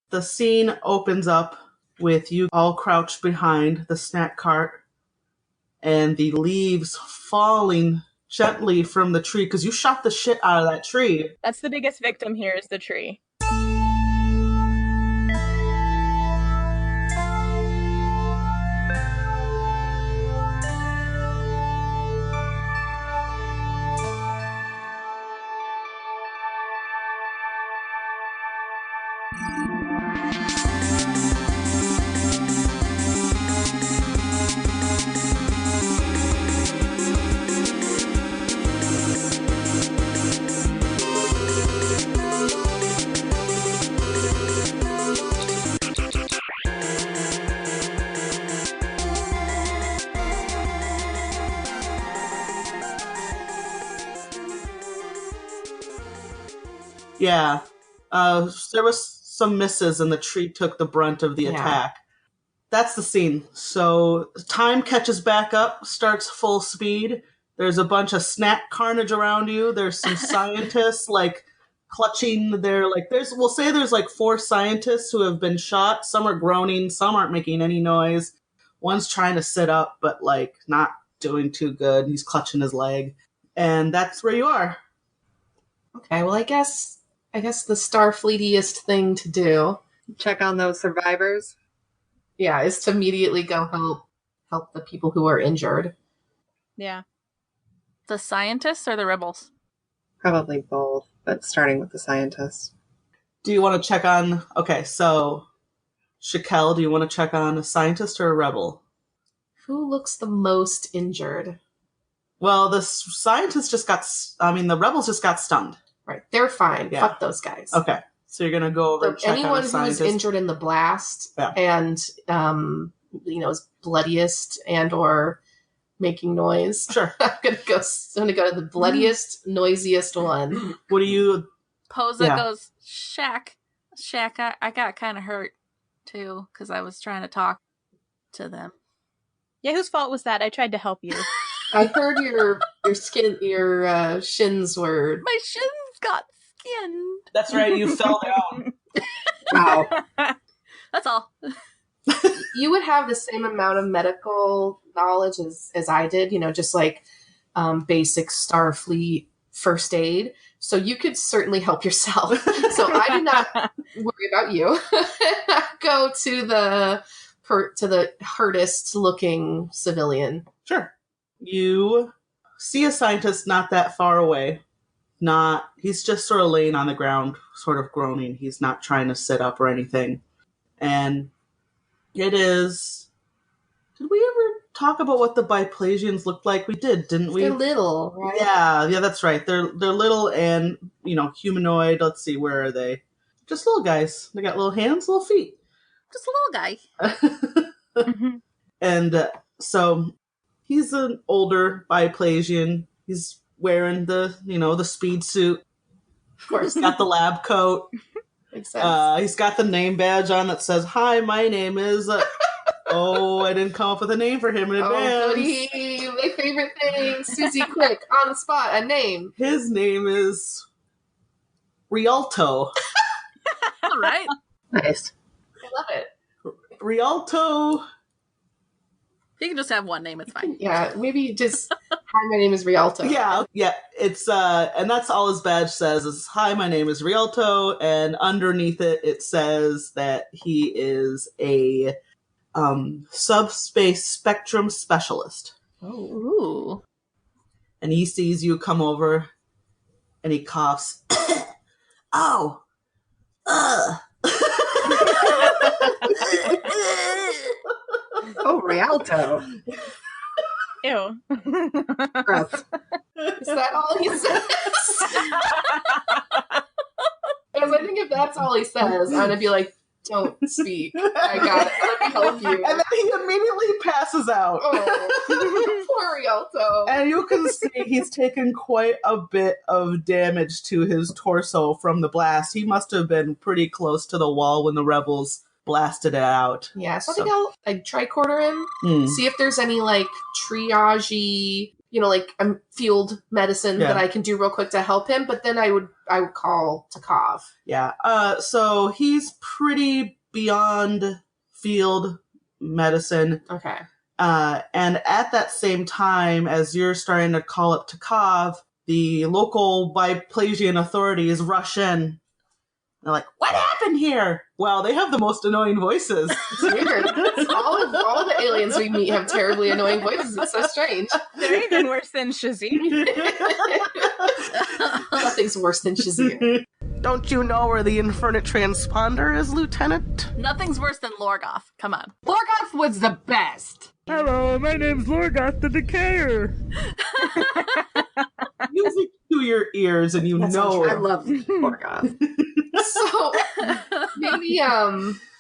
The scene opens up with you all crouched behind the snack cart and the leaves falling gently from the tree because you shot the shit out of that tree. That's the biggest victim here is the tree. Yeah. There was some misses and the tree took the brunt of the attack. That's the scene. So time catches back up, starts full speed. There's a bunch of snack carnage around you. There's some scientists like clutching their we'll say there's like 4 scientists who have been shot. Some are groaning, some aren't making any noise. One's trying to sit up, but like not doing too good. He's clutching his leg. And that's where you are. Okay, well I guess the Starfleetiest thing to do, check on those survivors. Yeah, is to immediately go help the people who are injured. Yeah. The scientists or the rebels? Probably both, but starting with the scientists. Do you want to check on... Okay, so... Shakel, do you want to check on a scientist or a rebel? Who looks the most injured? Well, the scientists just got... the rebels just got stunned. Right, they're fine. Yeah. Fuck those guys. Okay, so you're going to go over and check on a scientist. Anyone who was injured in the blast and, is bloodiest and or making noise. Sure. I'm gonna go to the bloodiest, noisiest one. What do you... Posa goes, Shaq, I got kind of hurt, too, because I was trying to talk to them. Yeah, whose fault was that? I tried to help you. I heard your shins were... My shins got skinned. That's right, you fell down. Wow. That's all. You would have the same amount of medical knowledge as I did, just like basic Starfleet first aid. So you could certainly help yourself. So I did not worry about you. Go to the hurtest looking civilian. Sure. You see a scientist not that far away. He's just sort of laying on the ground, sort of groaning. He's not trying to sit up or anything. And it is... Did we ever talk about what the Biplasians looked like? We did, didn't we? They're little, right? Yeah, that's right. They're little and, humanoid. Let's see, where are they? Just little guys. They got little hands, little feet. Just a little guy. And so he's an older Biplasian. He's wearing the speed suit. Of course, got the lab coat. Makes sense. He's got the name badge on that says, "Hi, my name is..." I didn't come up with a name for him in advance. Goody, my favorite thing. Susie, quick, on the spot, a name. His name is Rialto. All right. Nice. I love it. Rialto. You can just have one name, it's fine. Yeah, maybe just, hi, my name is Rialto. Yeah, it's, and that's all his badge says is, "Hi, my name is Rialto," and underneath it says that he is a subspace spectrum specialist. Oh. And he sees you come over, and he coughs. Ow! Oh, Rialto. Ew. Gross. Is that all he says? Because I think if that's all he says, I'm going to be like, don't speak. I got it. Let me help you. And then he immediately passes out. Oh, poor Rialto. And you can see he's taken quite a bit of damage to his torso from the blast. He must have been pretty close to the wall when the rebels blasted it out. Yeah, so I think I'll tricorder him, see if there's any, triage-y like field medicine that I can do real quick to help him. But then I would call Takov. Yeah. So he's pretty beyond field medicine. Okay. And at that same time, as you're starting to call up Takov, the local Biplasian authorities rush in. They're like, "What happened here?" Wow, they have the most annoying voices. It's weird. all of the aliens we meet have terribly annoying voices. It's so strange. They're even worse than Shazir. Nothing's worse than Shazir. Don't you know where the Infinite Transponder is, Lieutenant? Nothing's worse than Lorgoth. Come on. Lorgoth was the best. Hello, my name's Lorgoth the Decayer. Music to your ears, and That's know. so I love Lorgoth. So maybe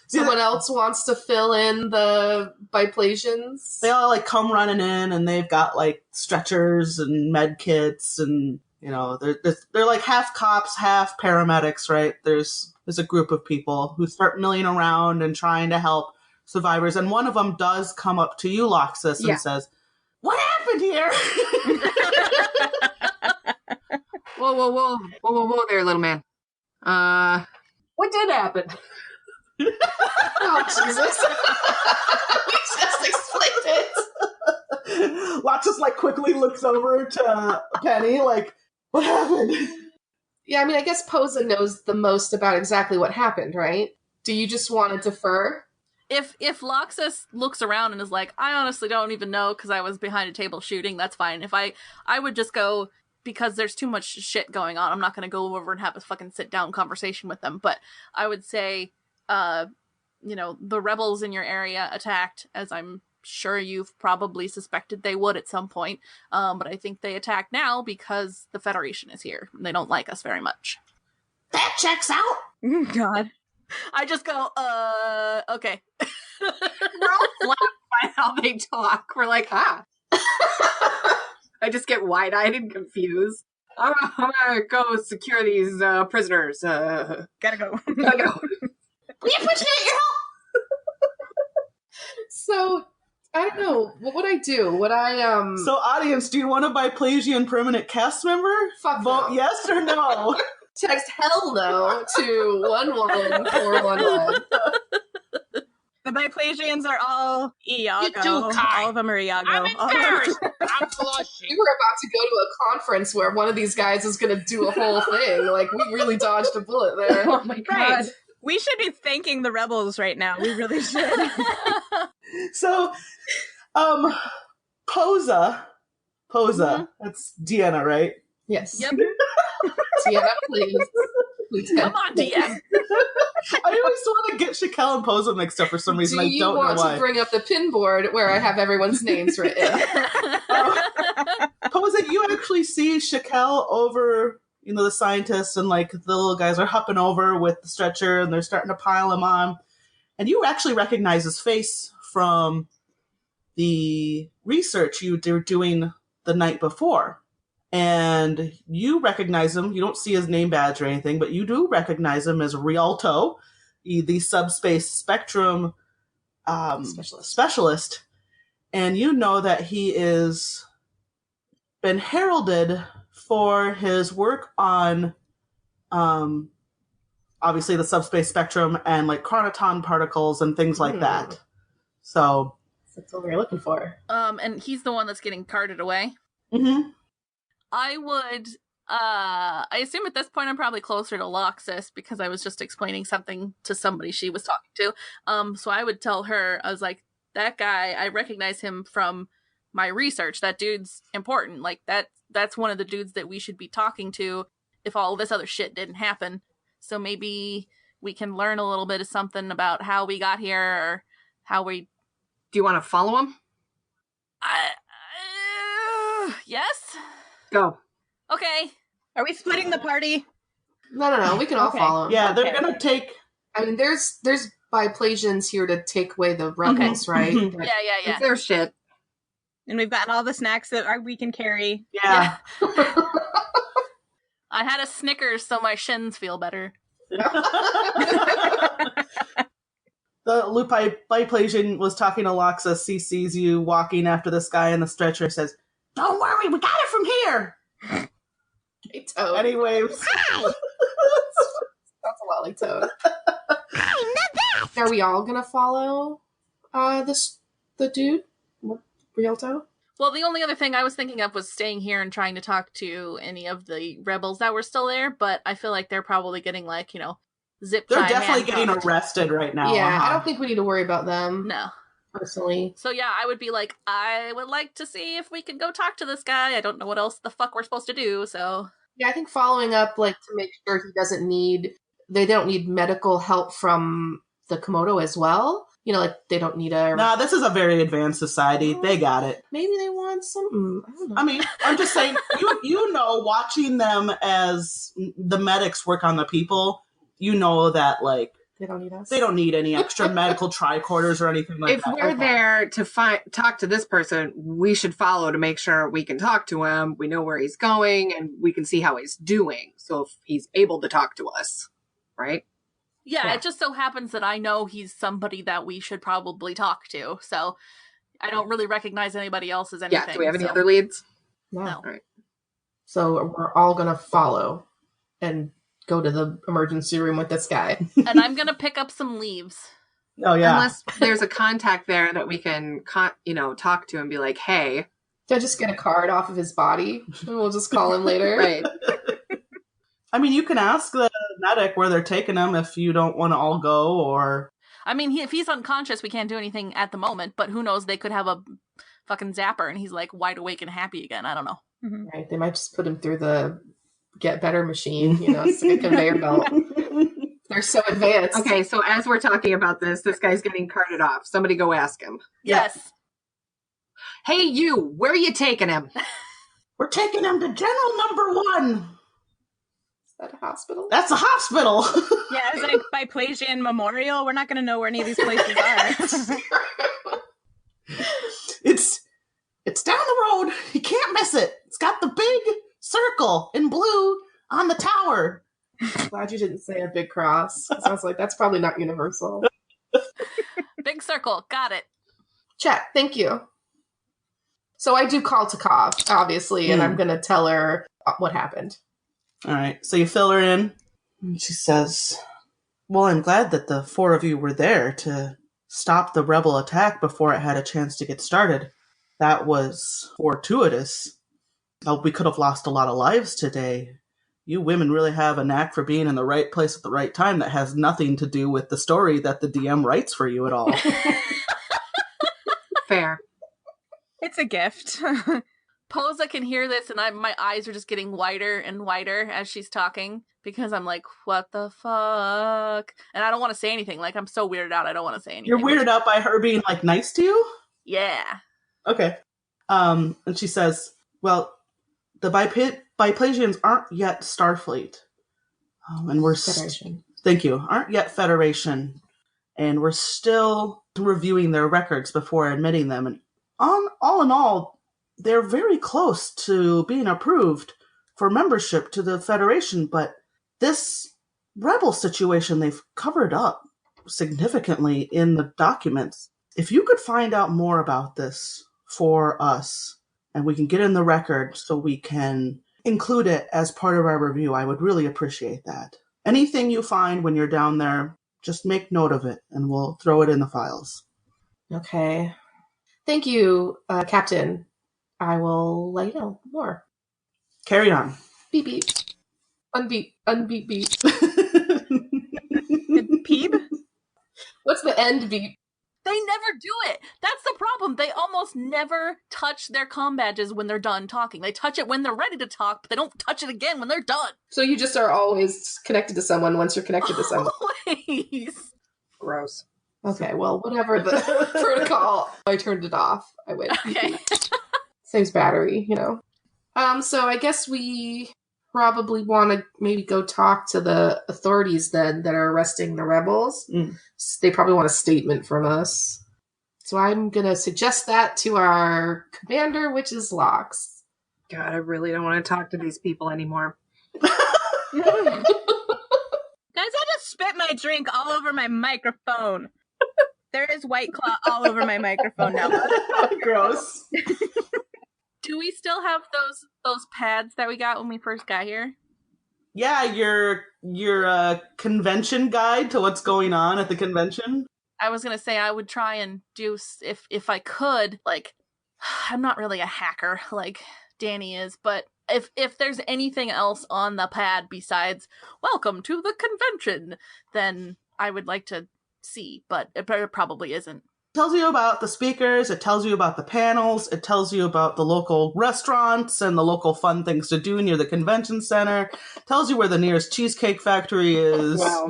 someone else wants to fill in the Biplasians. They all come running in, and they've got stretchers and med kits, and they're like half cops, half paramedics, right? There's a group of people who start milling around and trying to help survivors, and one of them does come up to you, Loxus, and says, "What happened here?" Whoa there, little man. What did happen? Oh, Jesus. You just explained it. Loxus quickly looks over to Penny, what happened? Yeah, I guess Posa knows the most about exactly what happened, right? Do you just want to defer? If Loxus looks around and is like, I honestly don't even know because I was behind a table shooting, that's fine. If I would just go, because there's too much shit going on, I'm not going to go over and have a fucking sit-down conversation with them. But I would say, the rebels in your area attacked, as I'm sure you've probably suspected they would at some point. But I think they attack now because the Federation is here. They don't like us very much. That checks out. God. I just go, okay. We're all flattered by how they talk. We're like, I just get wide-eyed and confused. I'm gonna go secure these prisoners. Gotta go. Gotta go. We appreciate your help. So, I don't know. What would I do? Would I, So, audience, do you want a Biplasian permanent cast member? Fuck Vote no. yes or no? Text hell no to 11411. The Biplasians are all Iago. You too, Kai. All of them are Iago. I'm embarrassed. I'm blushing. We were about to go to a conference where one of these guys is going to do a whole thing. We really dodged a bullet there. Oh my god. Right. We should be thanking the rebels right now. We really should. So, Posa, that's Deanna, right? Yes. Yep. Tiana, please. Come on, DM. I always want to get Shakel and Posa mixed up for some reason. Do I you don't know want why. to bring up the pin board where I have everyone's names written? Posa, you actually see Shakel over, the scientists, and the little guys are hopping over with the stretcher, and they're starting to pile him on. And you actually recognize his face from the research you were doing the night before. And you recognize him. You don't see his name badge or anything, but you do recognize him as Rialto, the subspace spectrum specialist. And you know that he is been heralded for his work on obviously the subspace spectrum and chronoton particles and things like that. So That's what we were looking for. And he's the one that's getting carted away. Mm-hmm. I would, I assume at this point I'm probably closer to Loxus because I was just explaining something to somebody she was talking to. So I would tell her, I was like, that guy, I recognize him from my research. That dude's important. That's one of the dudes that we should be talking to if all this other shit didn't happen. So maybe we can learn a little bit of something about how we got here or how we... Do you want to follow him? Yes? Go. Okay. Are we splitting the party? No. We can all follow him. Yeah, they're going to take... there's Biplasians here to take away the rebels, right? Yeah. It's their shit. And we've gotten all the snacks that we can carry. Yeah. I had a Snickers so my shins feel better. The Lupai Biplasian was talking to Loxus. He sees you walking after this guy in the stretcher, says, Don't worry, we got it from here. Hey, Toad. Anyways. Sounds a lot like Toad. Are we all gonna follow the dude? Rialto? Well, the only other thing I was thinking of was staying here and trying to talk to any of the rebels that were still there, but I feel like they're probably getting, like, you know, zip They're tie definitely getting handcuffed. arrested right now. Yeah, I don't think we need to worry about them. No. Personally. So yeah, I would be like, I would like to see if we could go talk to this guy. I don't know what else the fuck we're supposed to do, so... Yeah, I think following up, like, to make sure he doesn't need... They don't need medical help from the Komodo as well. You know, like, they don't need a... Nah, this is a very advanced society. They got it. Maybe they want something. I don't know. I mean, I'm just saying, you know, watching them as the medics work on the people, you know that, like, They don't need us. they don't need any extra medical tricorders or anything like If that. we're there to talk to this person, we should follow to make sure we can talk to him. We know where he's going and we can see how he's doing. So if he's able to talk to us, right? Yeah, Yeah. it just so happens that I know he's somebody that we should probably talk to, so I don't really recognize anybody else as anything. Yeah. Do we have any so- other leads? No. No. All right. So we're all gonna follow and go to the emergency room with this guy. And I'm gonna pick up some leaves. Oh, yeah. Unless there's a contact there that we can, talk to and be like, hey, Can I just get a card off of his body? And we'll just call him later. right. I mean, you can ask the medic where they're taking him if you don't want to all go, or... I mean, if he's unconscious, we can't do anything at the moment, but who knows, they could have a fucking zapper and he's, like, wide awake and happy again. I don't know. Right. They might just put him through the Get Better machine, you know, it's like a conveyor belt. They're so advanced. Okay, so as we're talking about this guy's getting carted off. Somebody go ask him. Yes. Hey, you, where are you taking him? We're taking him to General Number 1. Is that a hospital? That's a hospital. Yeah, it's like by Pelagian Memorial. We're not going to know where any of these places are. It's down the road. You can't miss it. It's got the big circle in blue on the tower. Glad you didn't say a big cross. It sounds like that's probably not universal. Big circle. Got it. Check. Thank you. So I do call Takov, obviously, and I'm going to tell her what happened. All right, so you fill her in. And she says, well, I'm glad that the 4 of you were there to stop the rebel attack before it had a chance to get started. That was fortuitous. We could have lost a lot of lives today. You women really have a knack for being in the right place at the right time that has nothing to do with the story that the DM writes for you at all. Fair. It's a gift. Posa can hear this, and my eyes are just getting wider and wider as she's talking, because I'm like, what the fuck? And I don't want to say anything. Like, I'm so weirded out, I don't want to say anything. You're weirded out by her being, like, nice to you? Yeah. Okay. And she says, well, the Biplasians aren't yet Starfleet. And we're... Federation. Thank you. Aren't yet Federation. And we're still reviewing their records before admitting them. And all in all, they're very close to being approved for membership to the Federation, but this rebel situation they've covered up significantly in the documents. If you could find out more about this for us, and we can get in the record so we can include it as part of our review, I would really appreciate that. Anything you find when you're down there, just make note of it, and we'll throw it in the files. Okay. Thank you, Captain. I will let you know more. Carry on. Beep beep. Unbeep. Unbeep beep. Peeb? What's the end beep? They never do it. That's the problem. They almost never touch their comm badges when they're done talking. They touch it when they're ready to talk, but they don't touch it again when they're done. So you just are always connected to someone once you're connected to someone. Always. Gross. Okay, well, whatever the protocol, I turned it off. I went. Okay. Saves battery, you know. So I guess we probably want to maybe go talk to the authorities then that are arresting the rebels. They probably want a statement from us. So I'm going to suggest that to our commander, which is Lox. God, I really don't want to talk to these people anymore. Guys, I just spit my drink all over my microphone. There is White Claw all over my microphone now. Gross. Do we still have those pads that we got when we first got here? Yeah, your convention guide to what's going on at the convention. I was gonna say I would try and do if I could. Like, I'm not really a hacker like Danny is, but if there's anything else on the pad besides "Welcome to the convention," then I would like to see. But it probably isn't. It tells you about the speakers, it tells you about the panels, it tells you about the local restaurants and the local fun things to do near the convention center, it tells you where the nearest cheesecake factory is. Wow.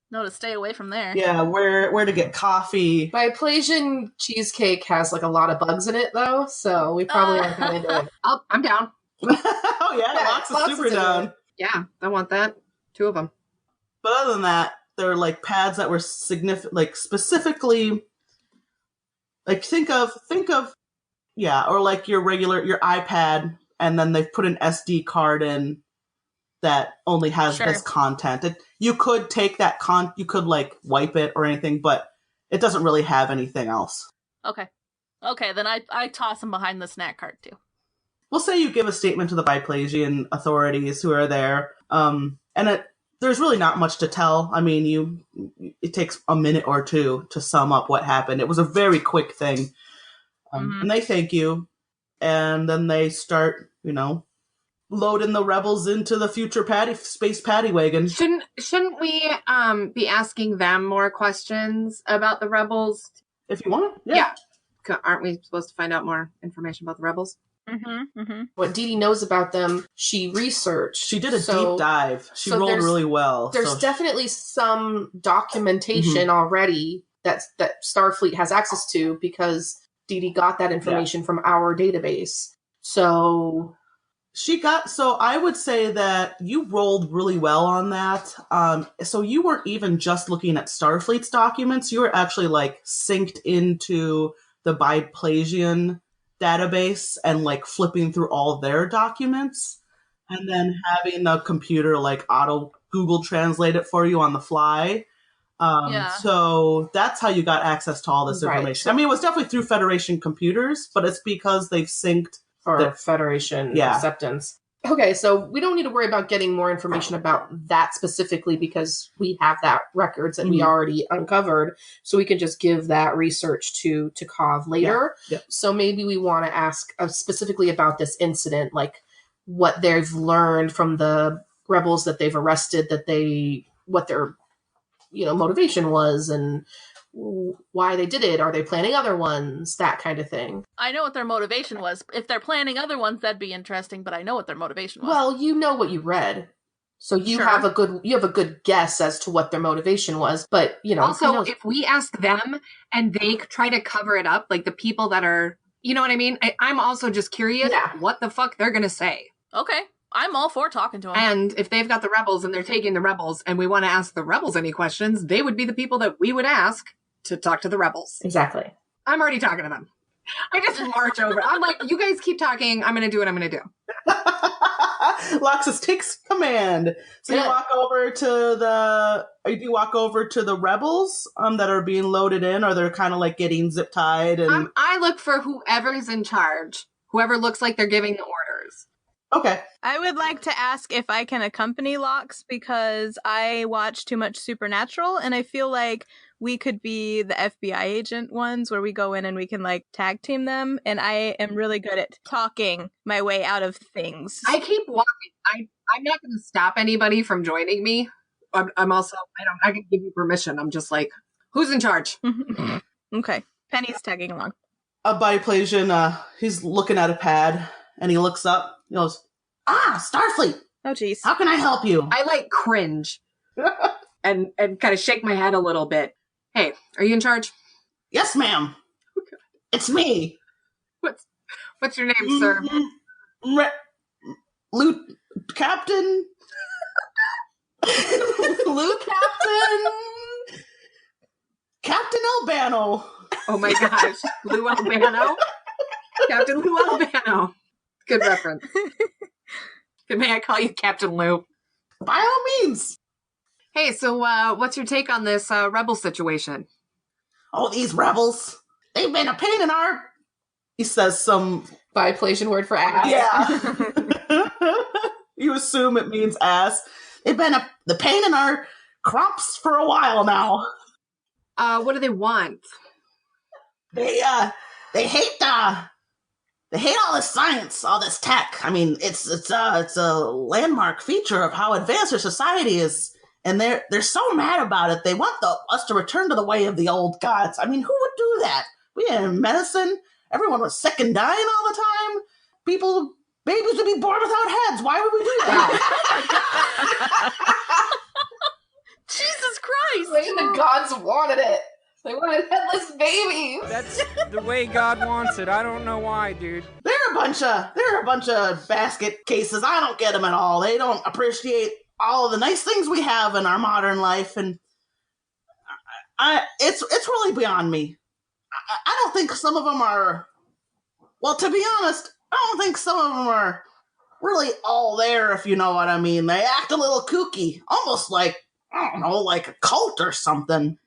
No, to stay away from there. Yeah, where to get coffee. My Plasian cheesecake has like a lot of bugs in it, though, so we probably aren't going to do it. I'm down. Oh yeah, lots of super down. Yeah, I want that. 2 of them. But other than that, they're like pads that were significant, like specifically, like think of, yeah, or like your iPad, and then they've put an SD card in that only has this content. You could take that you could like wipe it or anything, but it doesn't really have anything else. Okay, then I toss them behind the snack cart too. We'll say you give a statement to the Biplasian authorities who are there, and there's really not much to tell. I mean, it takes a minute or two to sum up what happened. It was a very quick thing. And they thank you, and then they start, loading the rebels into the future space paddy wagon. Shouldn't we be asking them more questions about the rebels? If you want, yeah. Aren't we supposed to find out more information about the rebels? What Dee Dee knows about them, she researched. She did a deep dive. She rolled really well. There's definitely some documentation already that Starfleet has access to because Dee Dee got that information from our database. So I would say that you rolled really well on that. So you weren't even just looking at Starfleet's documents. You were actually like synced into the Biplasian database and like flipping through all of their documents and then having the computer like auto Google translate it for you on the fly. So that's how you got access to all this information. I mean, it was definitely through Federation computers, but it's because they've synced for Federation acceptance. Okay, so we don't need to worry about getting more information about that specifically because we have that records that we already uncovered, so we can just give that research to Kov later. Yeah. So maybe we want to ask specifically about this incident, like what they've learned from the rebels that they've arrested, what their motivation was and why they did it. Are they planning other ones? That kind of thing. I know what their motivation was. If they're planning other ones, that'd be interesting, but I know what their motivation was. Well, you know what you read. So you have a good guess as to what their motivation was, but also if we ask them and they try to cover it up, like the people that are, you know what I mean? I'm also just curious what the fuck they're going to say. Okay. I'm all for talking to them. And if they've got the rebels and they're taking the rebels and we want to ask the rebels any questions, they would be the people that we would ask to talk to the rebels. Exactly. I'm already talking to them. I just march over. I'm like, you guys keep talking. I'm going to do what I'm going to do. Loxus takes command. So you walk over to the rebels that are being loaded in, or they're kind of like getting zip tied. And I look for whoever's in charge, whoever looks like they're giving the orders. Okay. I would like to ask if I can accompany Lox because I watch too much Supernatural and I feel like we could be the FBI agent ones where we go in and we can like tag team them, and I am really good at talking my way out of things. I keep walking. I'm not going to stop anybody from joining me. I'm also, I can give you permission. I'm just like, who's in charge? Okay. Penny's tagging along. A Biplasian, he's looking at a pad and he looks up. He goes, Starfleet. Oh, geez. How can I help you? I like cringe and kind of shake my head a little bit. Hey, are you in charge? Yes, ma'am. Okay. It's me. What's your name, sir? Captain? Luke Captain? Captain Albano. Oh my gosh. Lou Albano? Captain Lou Albano. Good reference. May I call you Captain Lou? By all means. Hey, so what's your take on this rebel situation? Oh, these rebels. They've been a pain in our he says some Biplasian word for ass. Yeah. You assume it means ass. They've been the pain in our crops for a while now. What do they want? They hate all this science, all this tech. I mean, it's a landmark feature of how advanced our society is, and they're so mad about it. They want us to return to the way of the old gods. I mean, who would do that? We had medicine. Everyone was sick and dying all the time. Babies would be born without heads. Why would we do that? Jesus Christ! The gods wanted it. They wanted headless babies. That's the way God wants it. I don't know why, dude. They're a bunch of basket cases. I don't get them at all. They don't appreciate all of the nice things we have in our modern life, and it's really beyond me. I don't think some of them are. Well, to be honest, I don't think some of them are really all there, if you know what I mean. They act a little kooky, almost like, I don't know, like a cult or something.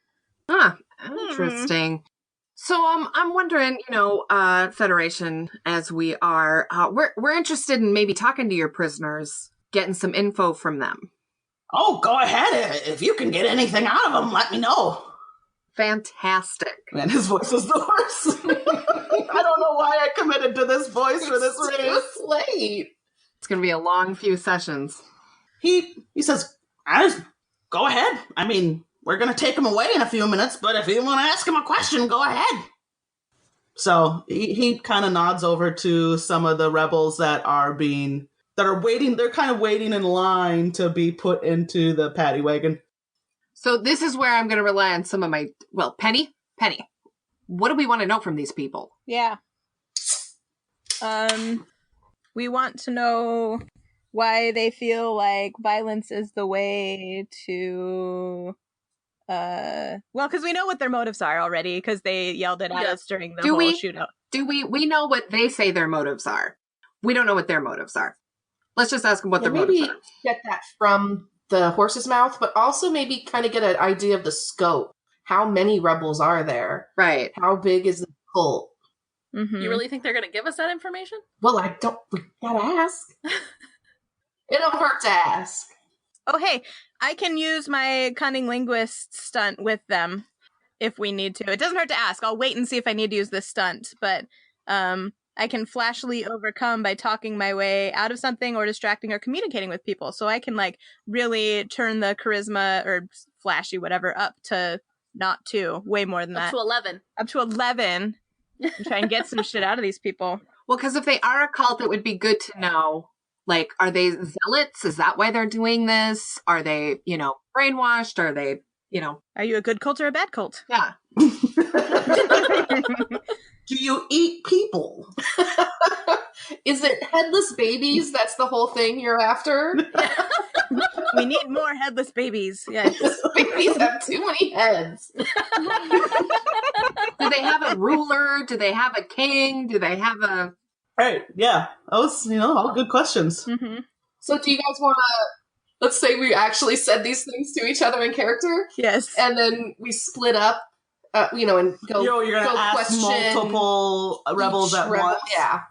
Huh. Interesting. So I'm wondering, Federation, as we are, we're interested in maybe talking to your prisoners, getting some info from them. Oh, go ahead. If you can get anything out of them, let me know. Fantastic. Man, his voice is the worst. I don't know why I committed to this voice for this race. It's late. It's going to be a long few sessions. He says, go ahead. I mean, we're going to take him away in a few minutes, but if you want to ask him a question, go ahead. So he kind of nods over to some of the rebels that are waiting. They're kind of waiting in line to be put into the paddy wagon. So this is where I'm going to rely on some of my, Penny, what do we want to know from these people? Yeah. We want to know why they feel like violence is the way to, because we know what their motives are already, because they yelled it at us during the whole shootout. We know what they say their motives are. We don't know what their motives are. Let's just ask them what their motives are. Maybe get that from the horse's mouth, but also maybe kind of get an idea of the scope. How many rebels are there? Right. How big is the cult? Mm-hmm. You really think they're going to give us that information? Well, we gotta ask. It don't hurt to ask. Oh, hey, I can use my cunning linguist stunt with them if we need to. It doesn't hurt to ask. I'll wait and see if I need to use this stunt, but I can flashily overcome by talking my way out of something or distracting or communicating with people. So I can really turn the charisma or flashy, whatever, up to not 2, way more than that. Up to 11. Up to 11. And try and get some shit out of these people. Well, because if they are a cult, it would be good to know, are they zealots? Is that why they're doing this? Are they, brainwashed? Are they, Are you a good cult or a bad cult? Yeah. Do you eat people? Is it headless babies? That's the whole thing you're after? We need more headless babies. Yes. Babies have too many heads. Do they have a ruler? Do they have a king? Do they have a... Right, yeah. That was, all good questions. Mm-hmm. So do you guys want to, let's say we actually said these things to each other in character? Yes. And then we split up, and go you're going to ask multiple rebels at rebel. once? Yeah.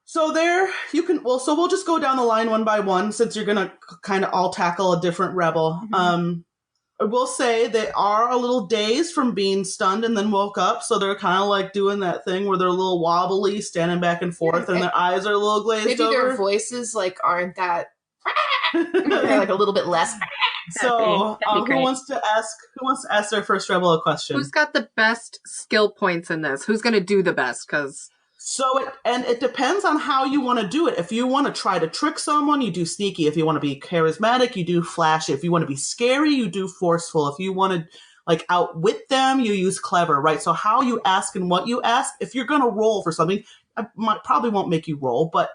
So so we'll just go down the line one by one, since you're going to kind of all tackle a different rebel. Mm-hmm. I will say they are a little dazed from being stunned and then woke up, so they're kind of doing that thing where they're a little wobbly, standing back and forth, and their eyes are a little glazed maybe over. Their voices aren't that they're a little bit less. So who wants to ask their first rebel a question? Who's got the best skill points in this? Who's going to do the best? Because it depends on how you want to do it. If you want to try to trick someone, you do sneaky. If you want to be charismatic, you do flashy. If you want to be scary, you do forceful. If you want to outwit them, you use clever, right? So how you ask and what you ask. If you're going to roll for something, I probably won't make you roll, but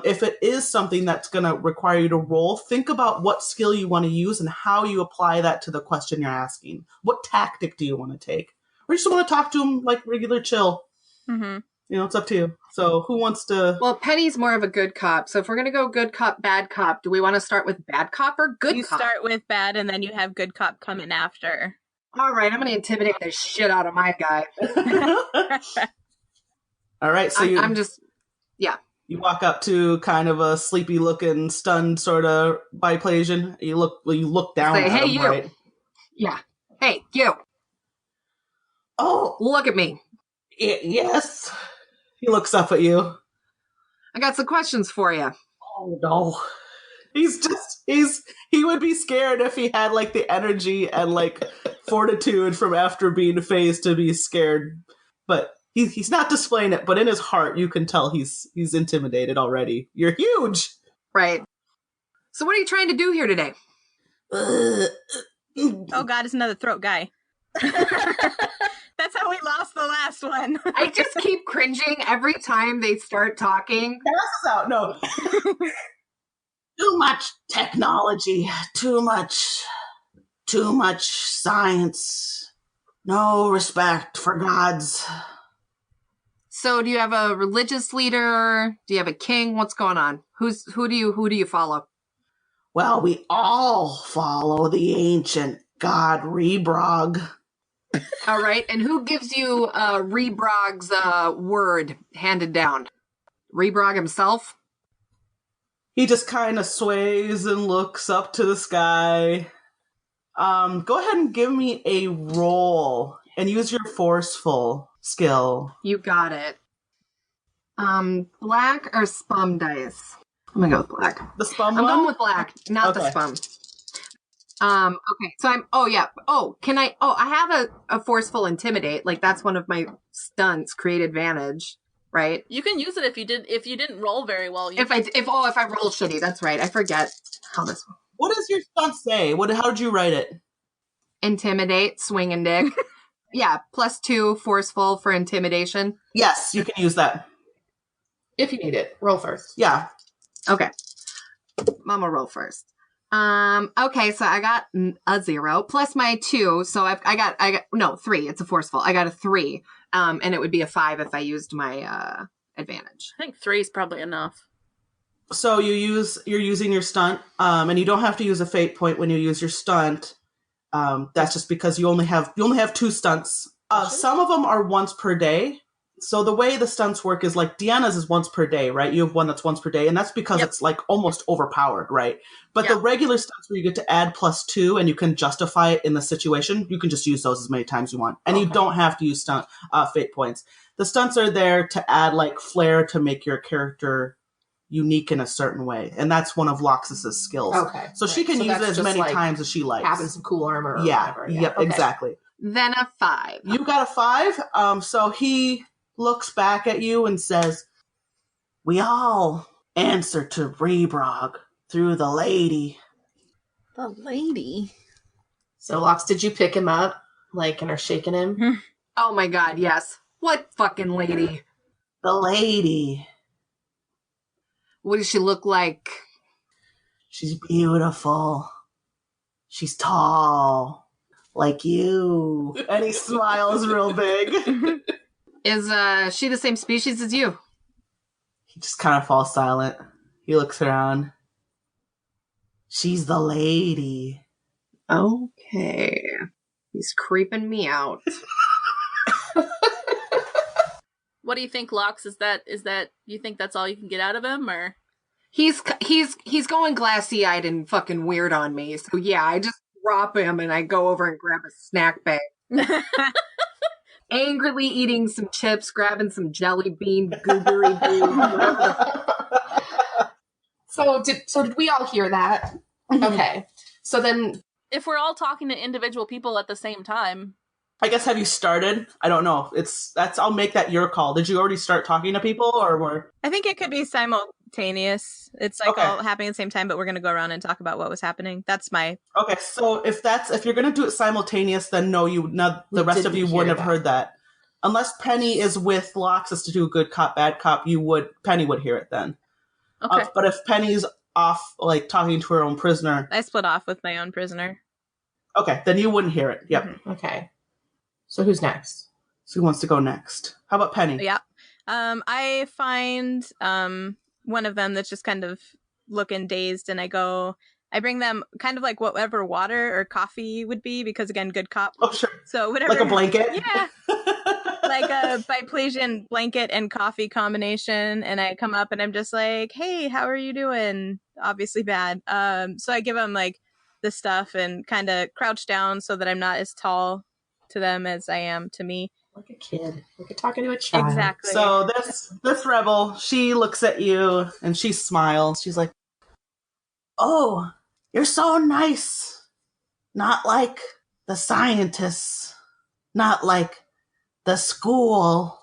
if it is something that's going to require you to roll, think about what skill you want to use and how you apply that to the question you're asking. What tactic do you want to take? Or you just want to talk to them like regular chill? Mm-hmm. It's up to you. So who wants to... Well, Penny's more of a good cop. So if we're going to go good cop, bad cop, do we want to start with bad cop or good you cop? You start with bad, and then you have good cop coming after. All right, I'm going to intimidate the shit out of my guy. All right, so I'm just, yeah. You walk up to kind of a sleepy-looking, stunned sort of biplasian. You look down Say, at hey, him, you. right? Yeah. Hey, you. Oh, Look at me. yes. He looks up at you. I got some questions for you. Oh no. He would be scared if he had like the energy and like fortitude from after being phased to be scared. But he's not displaying it, but in his heart you can tell he's intimidated already. You're huge. Right. So what are you trying to do here today? Oh god, it's another throat guy. That's how we lost the last one. I just keep cringing every time they start talking. Passes out. No. Too much technology. Too much science. No respect for gods. So do you have a religious leader? Do you have a king? What's going on? Who do you follow? Well, we all follow the ancient god Rebrog. All right. And who gives you Rebrog's word handed down? Rebrog himself? He just kind of sways and looks up to the sky. Go ahead and give me a roll and use your forceful skill. You got it. Black or spum dice? I'm gonna go with black. The spum I'm one? going with black, not the spum. Okay. So I have a forceful intimidate. Like that's one of my stunts, create advantage, right? You can use it if you didn't roll very well. If I roll shitty, that's right. I forget how this one. What does your stunt say? How did you write it? Intimidate, swing and dig. Yeah, +2 forceful for intimidation. Yes, you can use that. If you need it, roll first. Yeah. Okay. Mama roll first. Okay, so I got a 0 plus my 2, so I got 3. It's a forceful. I got a 3. And it would be a 5 if I used my advantage. I think 3 is probably enough. So you're using your stunt, and you don't have to use a fate point when you use your stunt. That's just because you only have 2 stunts. Some of them are once per day. So the way the stunts work is like Deanna's is once per day, right? You have one that's once per day, and that's because it's like almost overpowered, right? But the regular stunts where you get to add +2 and you can justify it in the situation, you can just use those as many times you want. And you don't have to use stunt fate points. The stunts are there to add like flair to make your character unique in a certain way. And that's one of Loxus's skills. Okay. So she can use it as many times as she likes. Having some cool armor or whatever. Yep, Okay. exactly. Then a 5. You got a 5. So he looks back at you and says, "We all answer to Rebrog through the lady." The lady. So, Lox, did you pick him up, and are shaking him? Oh my god, yes. What fucking lady? The lady. What does she look like? She's beautiful. She's tall. Like you. And he smiles real big. Is she the same species as you? He just kind of falls silent. He looks around. She's the lady. Okay. He's creeping me out. What do you think, Lox? Is that you think that's all you can get out of him, or He's going glassy-eyed and fucking weird on me. So yeah, I just drop him and I go over and grab a snack bag. Angrily eating some chips, grabbing some jelly bean, goobery boo. So did we all hear that? Okay. So then, if we're all talking to individual people at the same time? I guess, have you started? I don't know. I'll make that your call. Did you already start talking to people, or were? I think it could be simultaneous. It's like all happening at the same time, but we're going to go around and talk about what was happening. That's my... Okay, so if you're going to do it simultaneous, then no, the rest of you wouldn't have heard that. Unless Penny is with Loxus to do good cop, bad cop, Penny would hear it then. Okay. But if Penny's off, talking to her own prisoner... I split off with my own prisoner. Okay, then you wouldn't hear it. Yep. Mm-hmm. Okay. So who's next? So who wants to go next? How about Penny? Yeah. I find one of them that's just kind of looking dazed, and I bring them kind of like whatever water or coffee would be, because again, good cop. Oh, sure. So whatever. Like a blanket? Yeah. like a Biplesian blanket and coffee combination, and I come up and I'm just like, hey, how are you doing? Obviously bad. So I give them like the stuff and kind of crouch down so that I'm not as tall to them as I am to me. Like a kid. Like you're talking to a child. Exactly. So this rebel, she looks at you and she smiles. She's like, "Oh, you're so nice. Not like the scientists. Not like the school.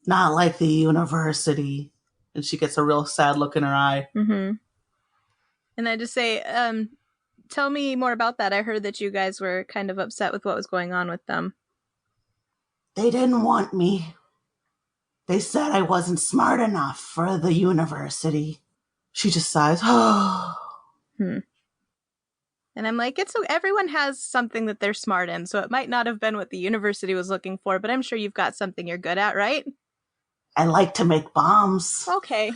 Not like the university." And she gets a real sad look in her eye. Mm-hmm. And I just say, tell me more about that. I heard that you guys were kind of upset with what was going on with them. They didn't want me. They said I wasn't smart enough for the university. She just sighs. And I'm like, everyone has something that they're smart in, so it might not have been what the university was looking for, but I'm sure you've got something you're good at, right? I like to make bombs. Okay.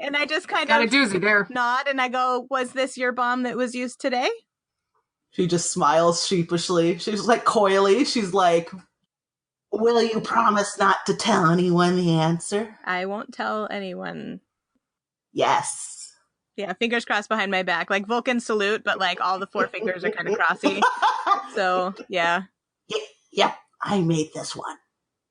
And I just kind Got a of doozy there. nod and I go, was this your bomb that was used today? She just smiles sheepishly. She's like coyly. She's like, will you promise not to tell anyone the answer? I won't tell anyone. Yes. Yeah, fingers crossed behind my back. Like Vulcan salute, but like all the four fingers are kind of crossy. So, yeah. Yep, I made this one.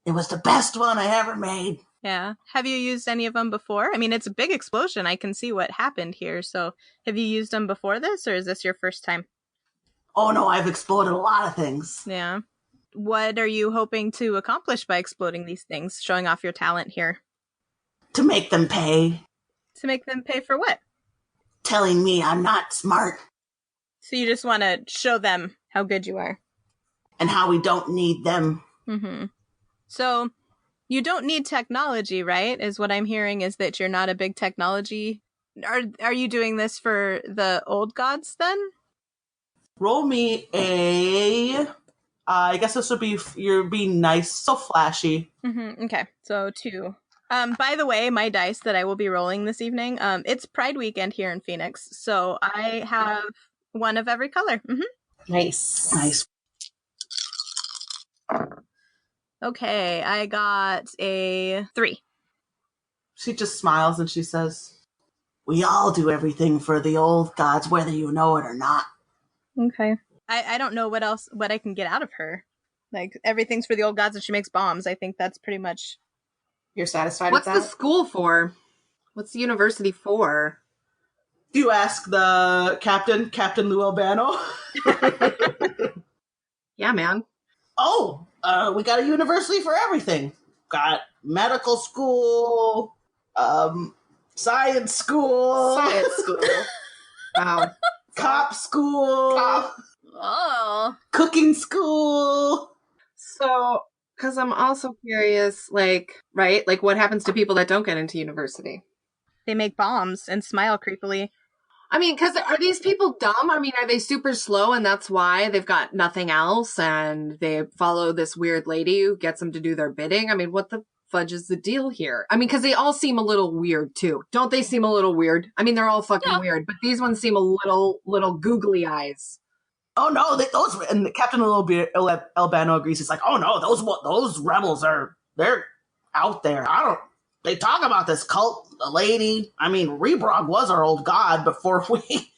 It was the best one I ever made. Yeah. Have you used any of them before? I mean, it's a big explosion. I can see what happened here. So, have you used them before this, or is this your first time? Oh no, I've exploded a lot of things. Yeah. What are you hoping to accomplish by exploding these things, showing off your talent here? To make them pay. To make them pay for what? Telling me I'm not smart. So you just want to show them how good you are. And how we don't need them. Mm-hmm. So you don't need technology, right? Is what I'm hearing is that you're not a big technology. Are you doing this for the old gods then? Roll me a... I guess this would be, you're being nice, so flashy. Mm-hmm. Okay, so 2. By the way, my dice that I will be rolling this evening, it's Pride Weekend here in Phoenix, so I have one of every color. Mm-hmm. Nice. Okay, I got a 3. She just smiles and she says, we all do everything for the old gods, whether you know it or not. Okay. I don't know what I can get out of her. Like, everything's for the old gods and she makes bombs. I think that's pretty much... You're satisfied What's with the that? school for? What's the university for? Do you ask the Captain Lou Albano? Yeah, man. Oh, we got a university for everything. Got medical school, science school. Science school. Wow. Cop school. Oh. Cooking school. So, because I'm also curious, like, right? Like, what happens to people that don't get into university? They make bombs and smile creepily. I mean, because are these people dumb? I mean, are they super slow and that's why they've got nothing else and they follow this weird lady who gets them to do their bidding? I mean, what the fudge is the deal here? I mean, because they all seem a little weird too. Don't they seem a little weird? I mean, they're all fucking weird, but these ones seem a little googly eyes. Oh no, those and Captain Albano agrees. He's like, oh no, those rebels they're out there. They talk about this cult, the lady. I mean, Rebrog was our old god before we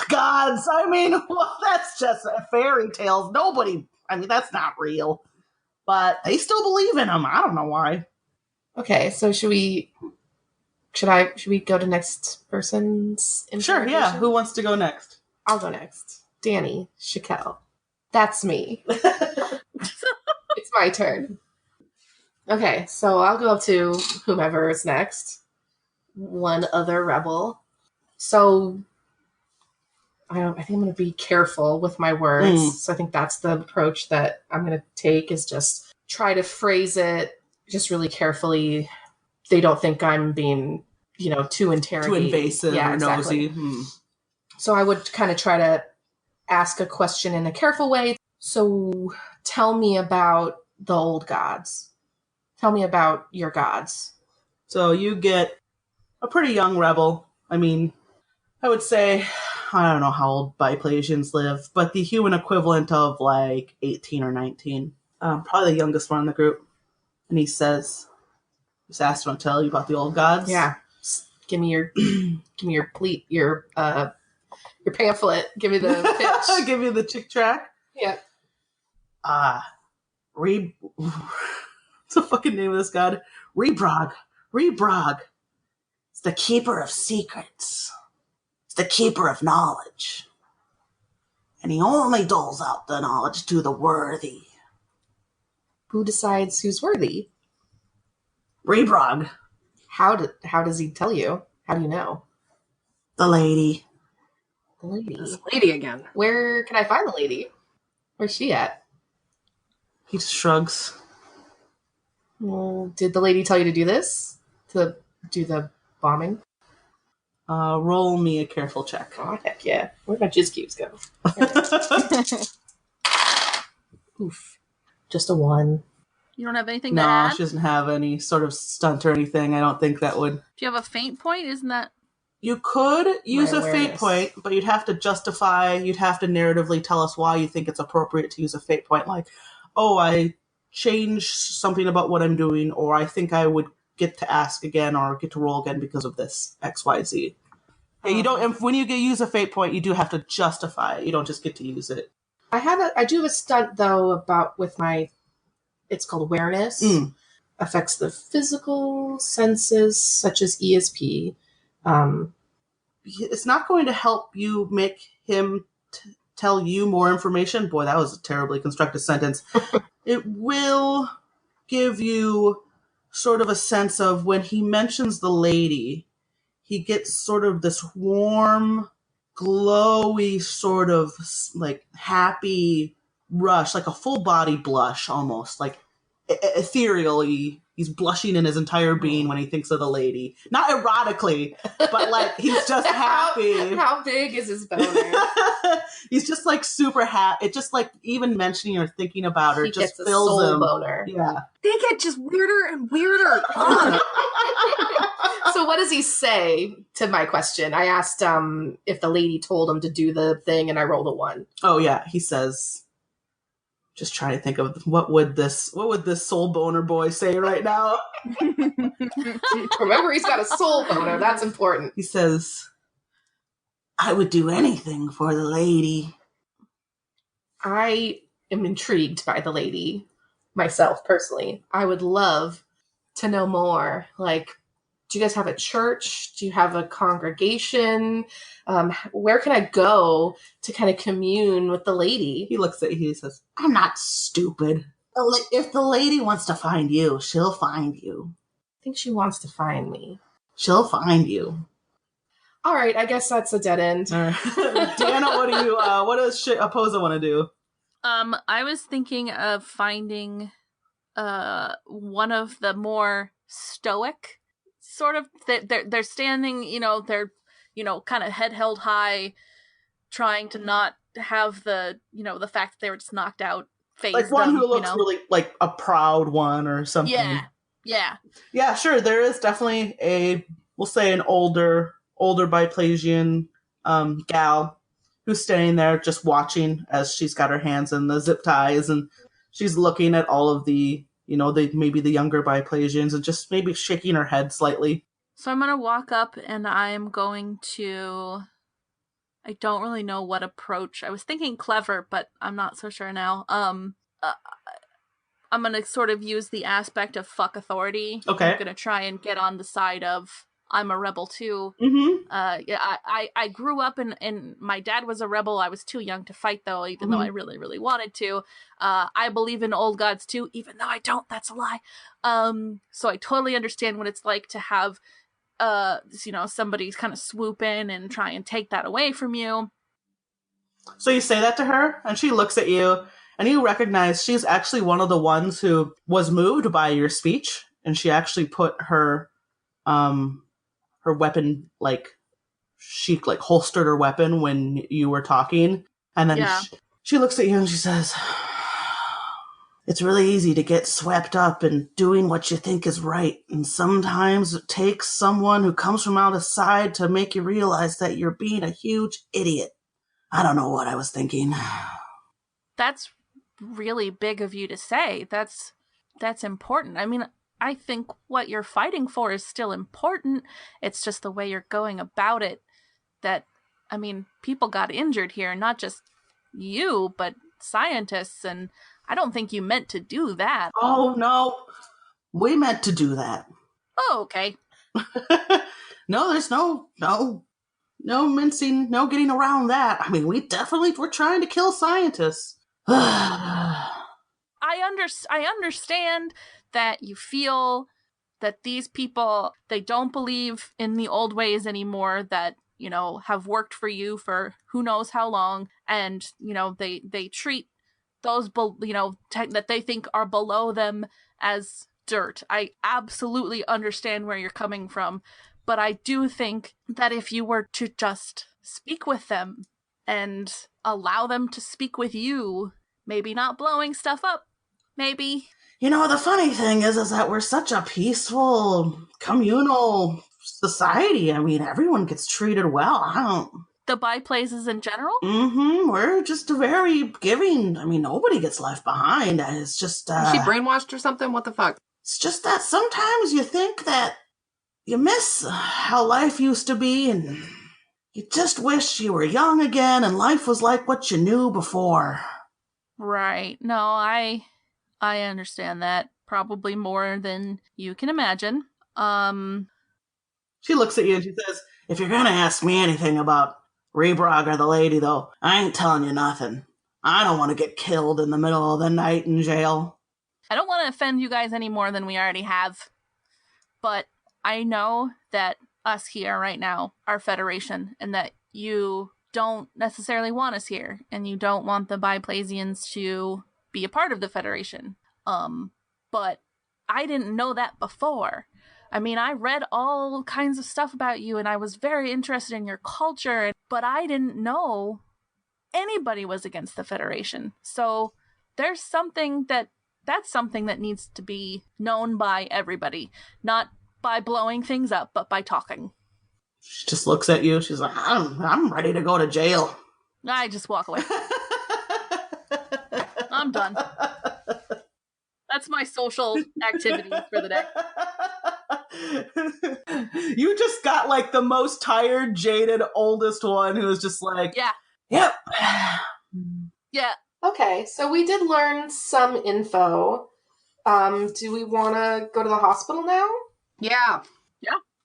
gods. I mean, well, that's just fairy tales. That's not real. But they still believe in him. I don't know why. Okay, so should we go to next person's Sure, yeah. Who wants to go next? I'll go next. Danny Shakel. That's me. It's my turn. Okay, so I'll go up to whomever is next. One other rebel. So I think I'm going to be careful with my words. So I think that's the approach that I'm going to take, is just try to phrase it just really carefully. They don't think I'm being, too interrogating. Too invasive or exactly. nosy. So I would kind of try to ask a question in a careful way. So tell me about the old gods. Tell me about your gods. So you get a pretty young rebel. I mean, I would say I don't know how old biplasians live, but the human equivalent of like 18 or 19. Probably the youngest one in the group. And he says, just asked him to tell you about the old gods. Yeah. Give me your pleat, your pamphlet. Give me the pitch. Give you the chick track. Yeah. What's the fucking name of this god? Rebrog. It's the keeper of secrets. It's the keeper of knowledge. And he only doles out the knowledge to the worthy. Who decides who's worthy? Rebrog. How does he tell you? How do you know? The lady. The lady. This lady again. Where can I find the lady? Where's she at? He just shrugs. Well, did the lady tell you to do this? To do the bombing? Roll me a careful check. Oh, heck yeah. Where'd my jizz cubes go? Oof. Just a 1. You don't have anything to No, add? she doesn't have any sort of stunt or anything. I don't think that would... Do you have a feint point? Isn't that... You could use My a fate awareness. point, but you'd have to narratively tell us why you think it's appropriate to use a fate point. Like, oh, I changed something about what I'm doing, or I think I would get to ask again or get to roll again because of this XYZ. Yeah, you don't. When you use a fate point, you do have to justify it. You don't just get to use it. I do have a stunt though with my. It's called awareness. Affects the physical senses such as ESP. It's not going to help you make him tell you more information. Boy, that was a terribly constructed sentence. It will give you sort of a sense of when he mentions the lady, he gets sort of this warm, glowy, sort of like happy rush, like a full body blush almost, like ethereally. He's blushing in his entire being when he thinks of the lady. Not erotically, but like he's just happy. How big is his boner? He's just like super happy. It just like even mentioning or thinking about her He just gets a fills soul him. boner. Yeah. They get just weirder and weirder. Ugh. So what does he say to my question? I asked if the lady told him to do the thing, and I rolled a 1. Oh yeah, he says. Just trying to think of what would this soul boner boy say right now. Remember, he's got a soul boner. That's important. He says, "I would do anything for the lady." I am intrigued by the lady myself personally. I would love to know more. Like, do you guys have a church? Do you have a congregation? Where can I go to kind of commune with the lady? He looks at you. He says, "I'm not stupid. If the lady wants to find you, she'll find you. I think she wants to find me. She'll find you." All right, I guess that's a dead end. All right. Dana, what does Oposa want to do? I was thinking of finding one of the more stoic sort of they're standing, they're kind of head held high, trying to not have the the fact that they were just knocked out phase Like one them, who looks really like a proud one or something. Yeah, sure. There is definitely we'll say an older biplasian gal who's standing there just watching as she's got her hands in the zip ties and she's looking at all of the maybe the younger biplasians and just maybe shaking her head slightly. So I'm gonna walk up and I'm going to, I don't really know what approach. I was thinking clever, but I'm not so sure now. I'm gonna sort of use the aspect of fuck authority. Okay. I'm gonna try and get on the side of I'm a rebel too. Mm-hmm. I grew up and my dad was a rebel. I was too young to fight though, even though I really, really wanted to. I believe in old gods too, even though I don't. That's a lie. So I totally understand what it's like to have, somebody's kind of swoop in and try and take that away from you. So you say that to her, and she looks at you, and you recognize she's actually one of the ones who was moved by your speech, and she actually put her weapon, she holstered her weapon when you were talking, and then she looks at you and she says, It's really easy to get swept up in doing what you think is right, and sometimes it takes someone who comes from outside to make you realize that you're being a huge idiot. I don't know what I was thinking. That's really big of you to say. That's important. I mean, I think what you're fighting for is still important. It's just the way you're going about it that, I mean, people got injured here, not just you, but scientists, and I don't think you meant to do that. Oh, no. We meant to do that. Oh, okay. No, there's no mincing, no getting around that. I mean, we definitely were trying to kill scientists. I understand that you feel that these people, they don't believe in the old ways anymore that, you know, have worked for you for who knows how long, and, you know, they treat those, you know, that they think are below them as dirt. I absolutely understand where you're coming from, but I do think that if you were to just speak with them and allow them to speak with you, maybe not blowing stuff up, maybe. You know, the funny thing is that we're such a peaceful, communal society. I mean, everyone gets treated well. The by-places in general? Mm-hmm. We're just very giving. I mean, nobody gets left behind. It's just... Is she brainwashed or something? What the fuck? It's just that sometimes you think that you miss how life used to be, and you just wish you were young again and life was like what you knew before. Right. No, I understand that. Probably more than you can imagine. She looks at you and she says, if you're gonna ask me anything about Rebrog or the lady, though, I ain't telling you nothing. I don't want to get killed in the middle of the night in jail. I don't want to offend you guys any more than we already have, but I know that us here right now are Federation, and that you don't necessarily want us here, and you don't want the Biplasians to be a part of the Federation. But I didn't know that before. I mean, I read all kinds of stuff about you, and I was very interested in your culture, but I didn't know anybody was against the Federation. So there's something that's something that needs to be known by everybody, not by blowing things up, but by talking. She just looks at you. She's like, I'm ready to go to jail. I just walk away. I'm done. That's my social activity for the day. You just got like the most tired, jaded, oldest one who was just like, yeah. Yep. Yeah. Okay, so we did learn some info. Do we want to go to the hospital now? Yeah.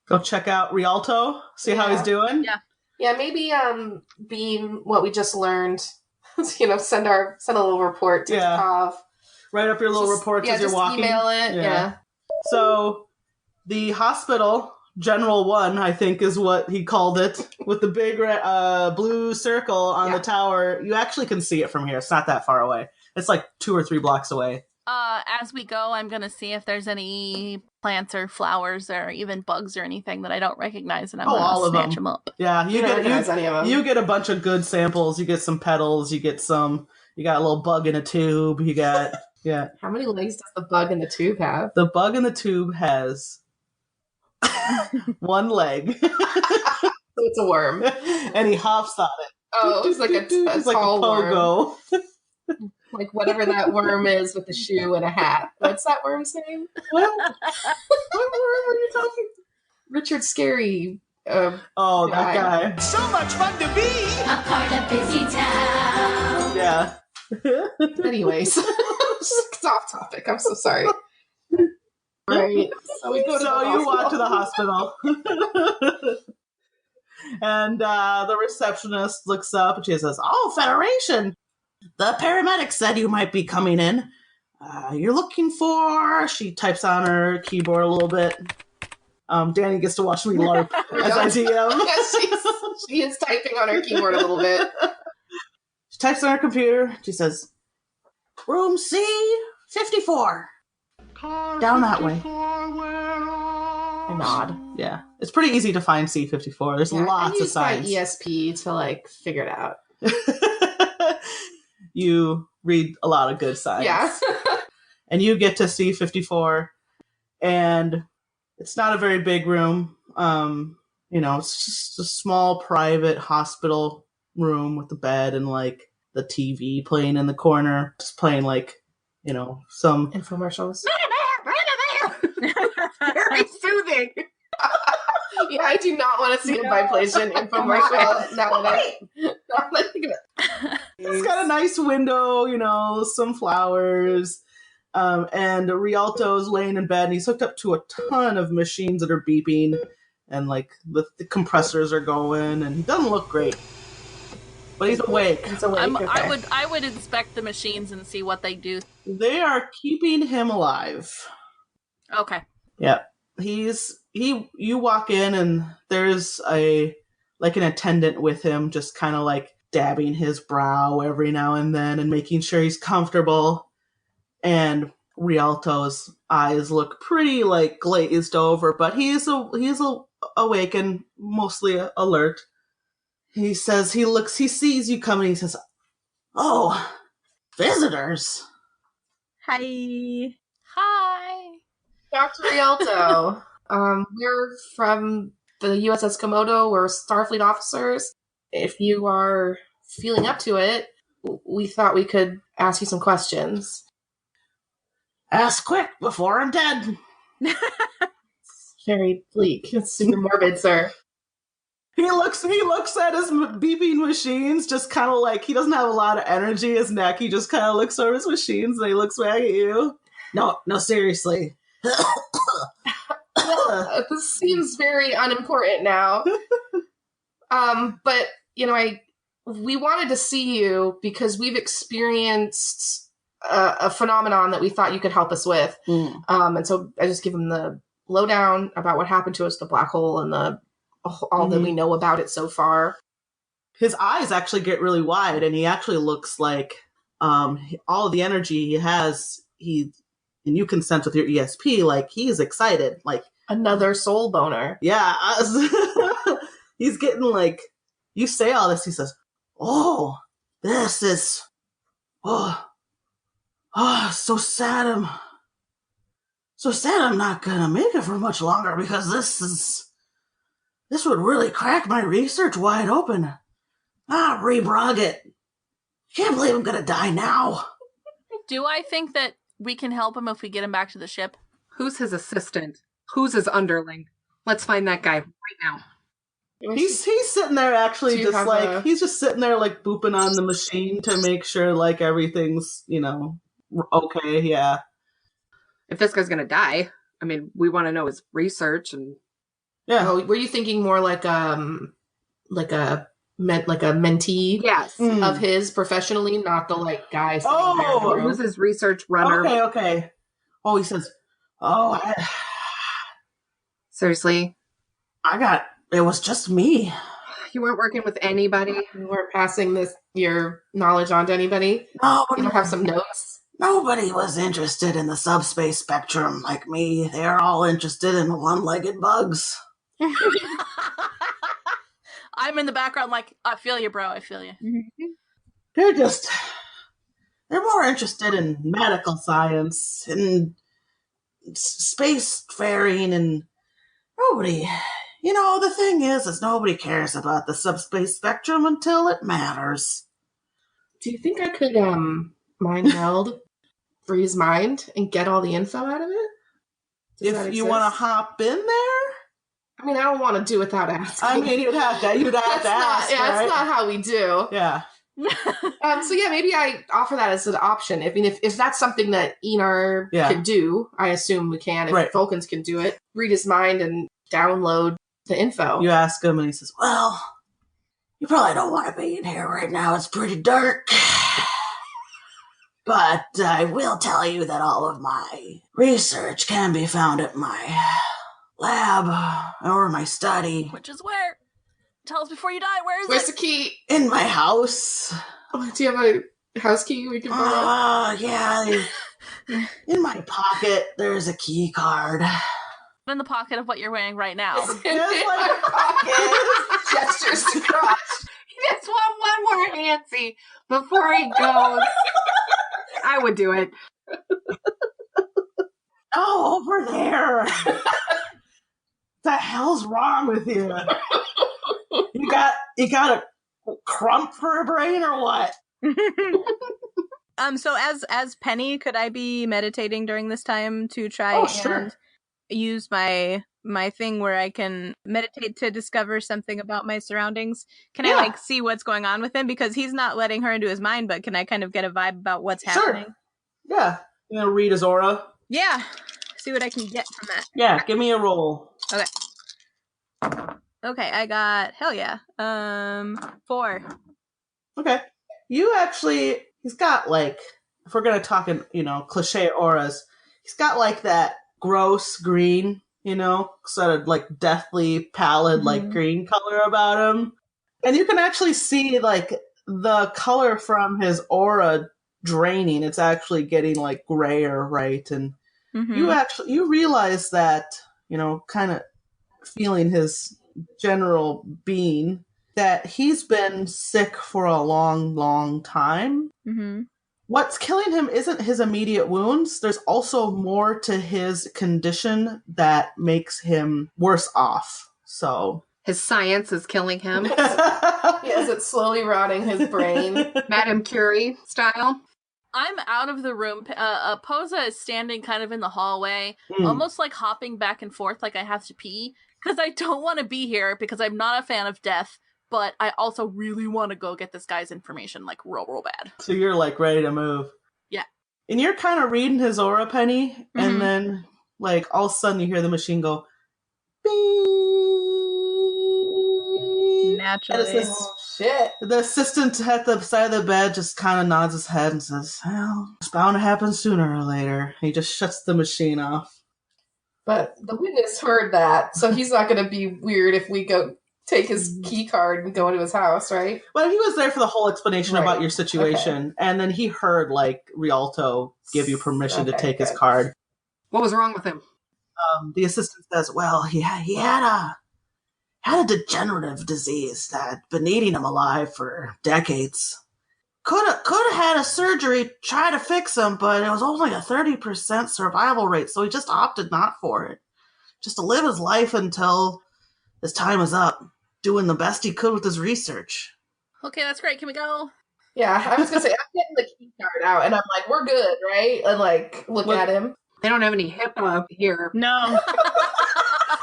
Go check out Rialto, see how he's doing. Yeah. Yeah, maybe beam what we just learned. You know, send a little report to Takov. Write up your little reports as you're walking. Email it. Yeah. So the hospital, General 1, I think is what he called it, with the big blue circle on the tower. You actually can see it from here. It's not that far away. It's like 2 or 3 blocks away. As we go, I'm going to see if there's any plants or flowers or even bugs or anything that I don't recognize, and I'm going to snatch them up. Yeah, you get a bunch of good samples. You get some petals. You got a little bug in a tube. You got, yeah. How many legs does the bug in the tube have? The bug in the tube has 1 leg. So it's a worm. And he hops on it. Oh, it's like a tall pogo. Worm. Like whatever that worm is with the shoe and a hat. What's that worm's name? What worm are you talking? Richard Scarry. That guy. So much fun to be a part of Busy Town. Yeah. Anyways, it's off topic. I'm so sorry. Right. So we go to the hospital. You walk to the hospital. And the receptionist looks up and she says, "Oh, Federation! The paramedic said you might be coming in. You're looking for..." She types on her keyboard a little bit. Danny gets to watch me LARP as I DM. Yes, she is typing on her keyboard a little bit. She types on her computer. She says, "Room C54. Down that way." I nod. Yeah. It's pretty easy to find C54. There's lots of signs. I use my ESP to figure it out. You read a lot of good signs. Yeah. and you get to see 54. And it's not a very big room. It's just a small private hospital room with the bed and like the TV playing in the corner, just playing like, some infomercials. Very soothing. Yeah, I do not want to see a Biplatient infomercial. Now that I think of it. It's got a nice window, some flowers. And Rialto's laying in bed and he's hooked up to a ton of machines that are beeping and like the compressors are going and he doesn't look great. But he's awake. Okay. I would inspect the machines and see what they do. They are keeping him alive. Okay. Yeah. You walk in and there's an attendant with him just kind of like dabbing his brow every now and then and making sure he's comfortable. And Rialto's eyes look pretty like glazed over, but he's awake and mostly alert. He says he sees you coming. He says, "Oh, visitors." Hi. Hi. Dr. Rialto. We're from the USS Komodo. We're Starfleet officers. If you are feeling up to it, we thought we could ask you some questions. Ask quick before I'm dead. Very bleak. It's super morbid, sir. He looks at his beeping machines, just kind of like he doesn't have a lot of energy in his neck. He just kind of looks over his machines and he looks back at you. No, seriously. This seems very unimportant now. But we wanted to see you because we've experienced a phenomenon that we thought you could help us with. And so I just give him the lowdown about what happened to us, the black hole, and all that we know about it so far. His eyes actually get really wide, and he actually looks like all of the energy he has. And you can sense with your ESP, like he's excited, like another soul boner. Yeah, he's getting like. You say all this, he says, "Oh, this is, so sad. I'm not gonna make it for much longer because this would really crack my research wide open. Rebrog. Can't believe I'm gonna die now." Do I think that we can help him if we get him back to the ship? Who's his assistant? Who's his underling? Let's find that guy right now. He's sitting there actually just like he's just sitting there like booping on the machine to make sure like everything's okay. Yeah. If this guy's gonna die, I mean, we want to know his research and. Yeah. Oh, were you thinking more like a mentee? Yes. Of his professionally, not the like guy. Oh, who's his research runner? Okay. Oh, he says, seriously, it was just me. You weren't working with anybody? You weren't passing your knowledge on to anybody? No. You don't have some notes? Nobody was interested in the subspace spectrum like me. They're all interested in one-legged bugs. I'm in the background like, I feel you, bro. I feel you. They're more interested in medical science and spacefaring and nobody... the thing is nobody cares about the subspace spectrum until it matters. Do you think I could mind meld Bree's mind and get all the info out of it? If you want to hop in there? I mean, I don't want to do without asking. I mean, you'd have to ask. Yeah, that's not how we do. Yeah. So yeah, maybe I offer that as an option. I mean, if that's something that Enar could do, I assume we can. If Vulcans can do it, read his mind and download the info. You ask him, and he says, "Well, you probably don't want to be in here right now. It's pretty dark. But I will tell you that all of my research can be found at my lab or my study." Which is where? Tell us before you die. Where's the key? In my house. Oh, do you have a house key we can borrow? Yeah. In my pocket, there's a key card. In the pocket of what you're wearing right now. It's in my pocket. Gestures to crotch. He just want one more handsy before he goes. I would do it. Oh, over there. The hell's wrong with you? You got a crump for a brain or what? So as Penny, could I be meditating during this time to try and use my thing where I can meditate to discover something about my surroundings? Can I like see what's going on with him? Because he's not letting her into his mind, but can I kind of get a vibe about what's happening? Yeah. You know, read his aura. Yeah. See what I can get from that. Yeah, give me a roll. Okay, I got 4. Okay. You actually, he's got like, if we're going to talk in, cliche auras, he's got like that gross green, sort of like deathly pallid, like green color about him. And you can actually see like the color from his aura draining. It's actually getting like grayer, right? And you realize that, kind of feeling his general being, that he's been sick for a long, long time. What's killing him isn't his immediate wounds. There's also more to his condition that makes him worse off. So his science is killing him. Yes, it's slowly rotting his brain. Madame Curie style. I'm out of the room. Posa is standing kind of in the hallway, almost like hopping back and forth like I have to pee, because I don't want to be here because I'm not a fan of death, but I also really want to go get this guy's information, like, real bad. So you're, like, ready to move. Yeah. And you're kind of reading his aura, Penny, and then, like, all of a sudden you hear the machine go, bing! Naturally. Shit. The assistant at the side of the bed just kind of nods his head and says, well, it's bound to happen sooner or later. He just shuts the machine off. But the witness heard that, so he's not going to be weird if we go take his key card and go into his house, right? Well, he was there for the whole explanation about your situation, and then he heard, like, Rialto give you permission to take his card. What was wrong with him? The assistant says, well, he had a degenerative disease that had been eating him alive for decades. Could have had a surgery, try to fix him, but it was only a 30% survival rate, so he just opted not for it. Just to live his life until his time was up, doing the best he could with his research. Okay, that's great. Can we go? Yeah, I was going to say, I'm getting the key card out, and I'm like, we're good, right? And, like, look at him. They don't have any HIPAA here. No.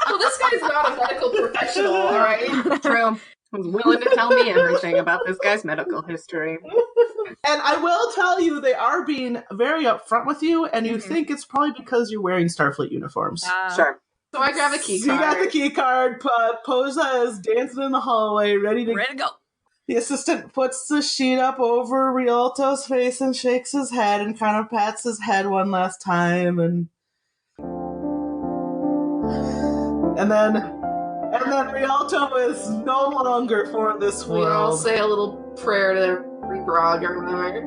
Well, this guy's not a medical professional, all right? True. Was willing to tell me everything about this guy's medical history. And I will tell you, they are being very upfront with you, and you think it's probably because you're wearing Starfleet uniforms. Sure. So I grab a key So card. you got the key card. Posa is dancing in the hallway, ready to go. The assistant puts the sheet up over Rialto's face and shakes his head and kind of pats his head one last time, and then Rialto is no longer for this world. We all say a little prayer to Rebrog or whatever.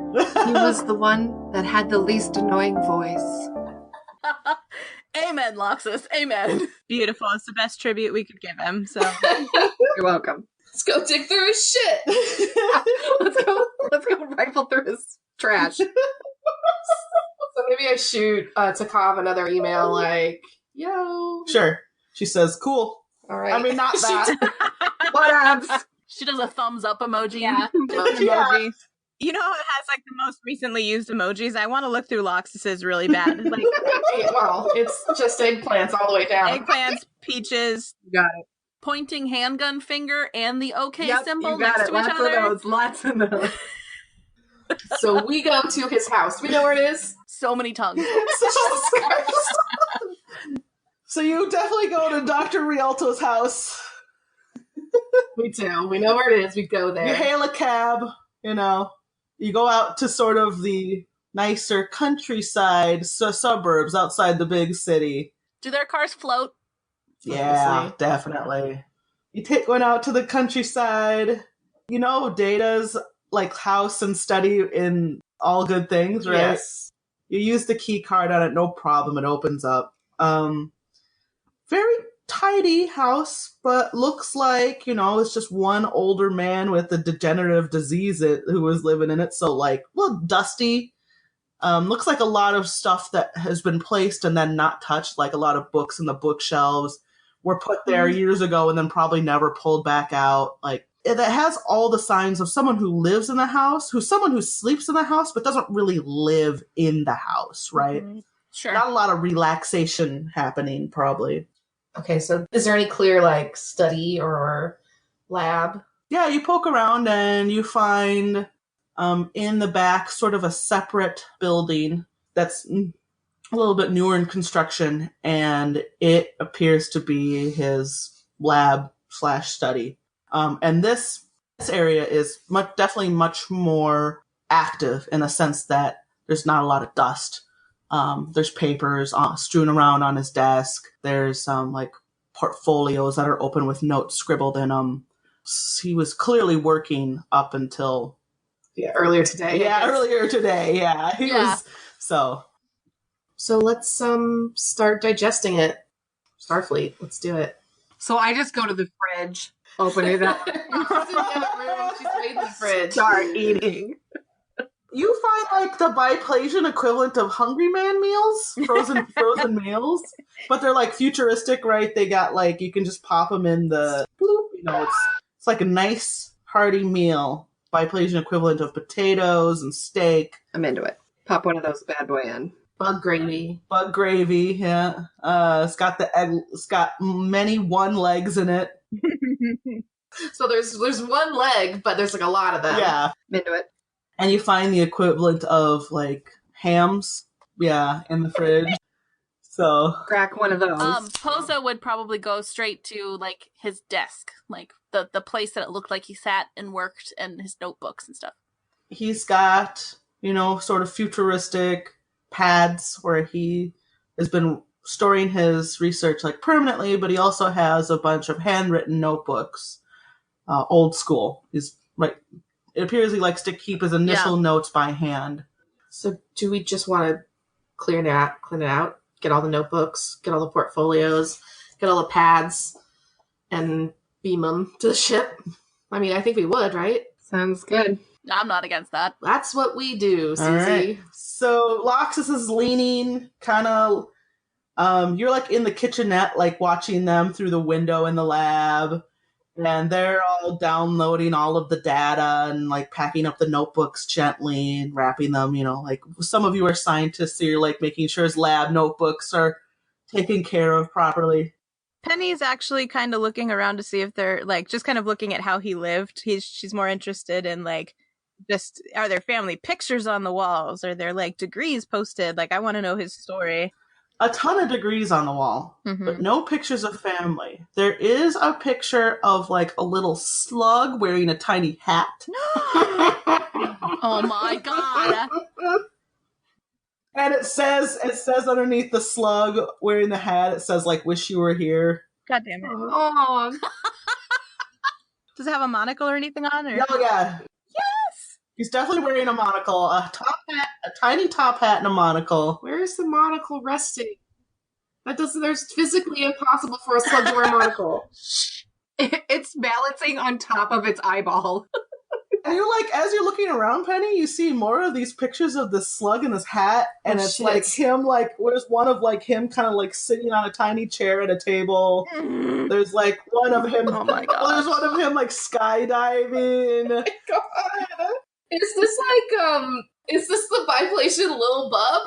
He was the one that had the least annoying voice. Amen, Loxus. Amen. Beautiful. It's the best tribute we could give him. So you're welcome. Let's go dig through his shit. Let's go rifle through his trash. So maybe I shoot Takov another email like, yo. Sure. She says, cool. All right. I mean, not that. Whatevs. She does a thumbs up emoji. yeah. Yeah. You know how it has like the most recently used emojis? I want to look through Loxus's really bad. Like, well, it's just eggplants all the way down. eggplants, peaches. You got it. Pointing handgun finger and the OK symbol you got next it. to each other. Lots of those. So we go to his house. Do we know where it is? So many tongues. Jesus Christ. So you definitely go to Dr. Rialto's house. We do. We know where it is. We go there. You hail a cab, You go out to sort of the nicer countryside suburbs outside the big city. Do their cars float? Yeah, Obviously. definitely. You went out to the countryside. Data's like house and study in All Good Things, right? Yes. You use the key card on it, no problem. It opens up. Very tidy house, but looks like, it's just one older man with a degenerative disease who was living in it. So, like, a little dusty, Looks like a lot of stuff that has been placed and then not touched, like a lot of books in the bookshelves were put there years ago and then probably never pulled back out. Like, it has all the signs of someone who lives in the house, someone who sleeps in the house, but doesn't really live in the house, right? Mm-hmm. Sure. Not a lot of relaxation happening, probably. Okay, so is there any clear, like, study or lab? Yeah, you poke around and you find in the back sort of a separate building that's a little bit newer in construction, and it appears to be his lab/study. And this area is definitely much more active in the sense that there's not a lot of dust. There's papers strewn around on his desk. There's like portfolios that are open with notes scribbled in them. He was clearly working up until earlier today. Earlier today. Yeah, he was. So let's start digesting it. Starfleet, let's do it. So I just go to the fridge, open it up, She's made the fridge. start eating. You find like the biplasian equivalent of Hungry Man meals, frozen meals, but they're like futuristic, right? They got like you can just pop them in the bloop, it's like a nice hearty meal, biplasian equivalent of potatoes and steak. I'm into it. Pop one of those bad boy in. Bug gravy, yeah. It's got the egg. It's got many one legs in it. So there's one leg, but there's like a lot of them. Yeah, I'm into it. and you find the equivalent of like hams, in the fridge. So Crack one of those. Pozo would probably go straight to like his desk, like the place that it looked like he sat and worked, and his notebooks and stuff. He's got sort of futuristic pads where he has been storing his research like permanently, but he also has a bunch of handwritten notebooks, old school. It appears he likes to keep his initial notes by hand. So do we just want to clean it out, get all the notebooks, get all the portfolios, get all the pads, and beam them to the ship? I mean, I think we would, right? Sounds good. I'm not against that. That's what we do, Susie. All right. So Loxus is leaning kind of, you're like in the kitchenette, like watching them through the window in the lab, and they're all downloading all of the data and like packing up the notebooks gently and wrapping them, like some of you are scientists, so you're like making sure his lab notebooks are taken care of properly. Penny's actually kind of looking around to see if they're like just kind of looking at how he lived. She's more interested in like, just are there family pictures on the walls? Are there like degrees posted? Like I want to know his story. A ton of degrees on the wall, but no pictures of family. There is a picture of like a little slug wearing a tiny hat. Oh my god. And it says underneath the slug wearing the hat, it says like "Wish you were here." God damn it! Oh, Does it have a monocle or anything on? Or? Oh yeah, Yes. he's definitely wearing a monocle, a top hat, a tiny top hat, and a monocle. Where's the monocle resting? There's physically impossible for a slug to wear a monocle. it's balancing on top of its eyeball. And you're like, as you're looking around, Penny, you see more of these pictures of this slug in his hat, and it's shit. like him, like, there's one of like him kind of like sitting on a tiny chair at a table. There's like one of him. Oh my god. There's one of him like skydiving. God. Is this the biplasian little bub?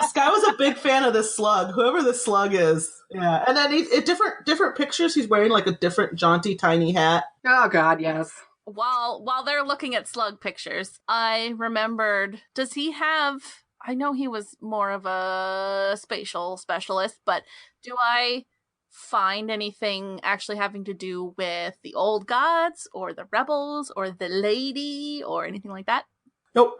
This guy was a big fan of this slug, whoever this slug is. Yeah, and then different pictures, he's wearing like a different jaunty tiny hat. Oh God, yes. While they're looking at slug pictures, I remembered, does he have, I know he was more of a spatial specialist, but do I find anything actually having to do with the old gods or the rebels or the lady or anything like that? Nope.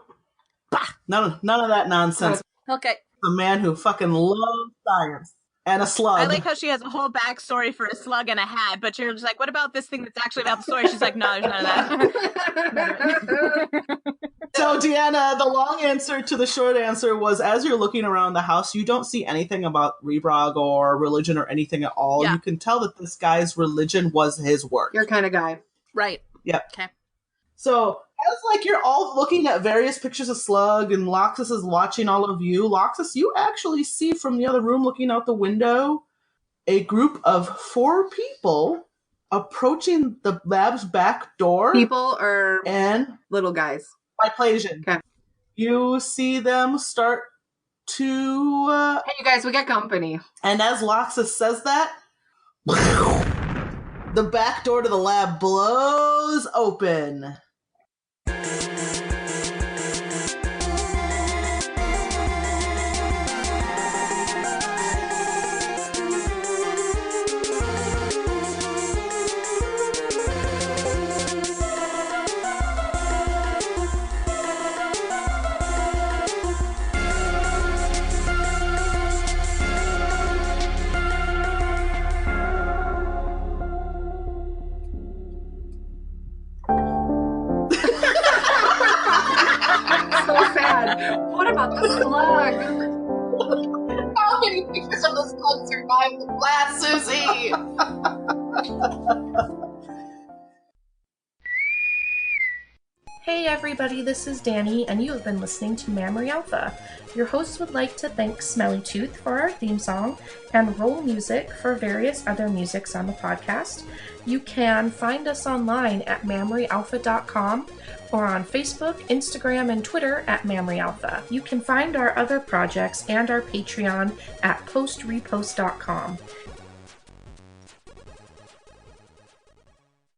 Bah! None of that nonsense. Okay. The man who fucking loves science. And a slug. I like how she has a whole backstory for a slug and a hat, but you're just like, what about this thing that's actually about the story? She's like, no, there's none of that. So, Deanna, the long answer to the short answer was, as you're looking around the house, you don't see anything about Rebrog or religion or anything at all. Yeah. You can tell that this guy's religion was his work. Your kind of guy. Right. Yep. Okay. So, As like you're all looking at various pictures of Slug and Loxus is watching all of you, Loxus, you actually see from the other room looking out the window a group of 4 people approaching the lab's back door. People or and little guys? Biplasian. Okay. You see them start to Hey, you guys, we got company. and as Loxus says that, the back door to the lab blows open. So sad. What about the slug? How many pictures of the slug survived the blast, Susie? Hey everybody, this is Danny, and you have been listening to Mammary Alpha. Your hosts would like to thank Smelly Tooth for our theme song and Roll Music for various other musics on the podcast. You can find us online at mammaryalpha.com or on Facebook, Instagram, and Twitter at mammaryalpha. You can find our other projects and our Patreon at postrepost.com.